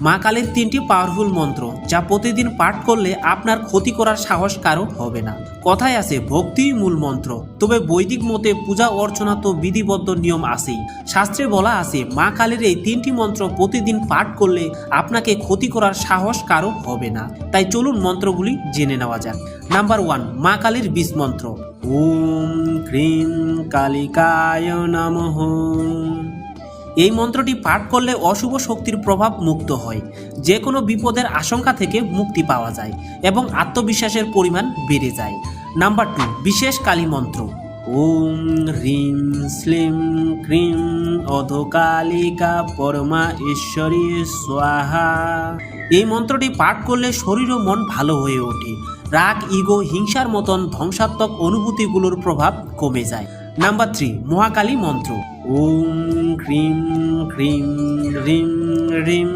মা কালীর 3টি পাওয়ারফুল মন্ত্র যা প্রতিদিন পাঠ করলে আপনার ক্ষতি করার সাহস কারো হবে না। কথায় আছে ভক্তিই মূল মন্ত্র, তবে বৈদিক মতে পূজা অর্চনা তো বিধিবদ্ধ নিয়ম আছেই। শাস্ত্রে বলা আছে মা কালীর এই 3টি মন্ত্র প্রতিদিন পাঠ করলে আপনাকে ক্ষতি করার সাহস কারো হবে না। তাই চলুন মন্ত্রগুলি জেনে নেওয়া যাক। নাম্বার 1, মা কালীর বীজ মন্ত্র। ওম ক্রিম কালিকায় নমঃ। এই মন্ত্রটি পাঠ করলে অশুভ শক্তির প্রভাব মুক্ত হয়, যে কোনো বিপদের আশঙ্কা থেকে মুক্তি পাওয়া যায় এবং আত্মবিশ্বাসের পরিমাণ বেড়ে যায়। নাম্বার 2, বিশেষ কালী মন্ত্র। ওম হ্রিম শ্লিম ক্রিম অধকালিকা পরমা ঈশ্বরী স্বাহা। এই মন্ত্রটি পাঠ করলে শরীর ও মন ভালো হয়ে ওঠে, রাগ, ইগো, হিংসার মতন ধ্বংসাত্মক অনুভূতিগুলোর প্রভাব কমে যায়। নাম্বার 3, মহাকালী মন্ত্র। ওম ক্রিম ক্রিম রিম রিম।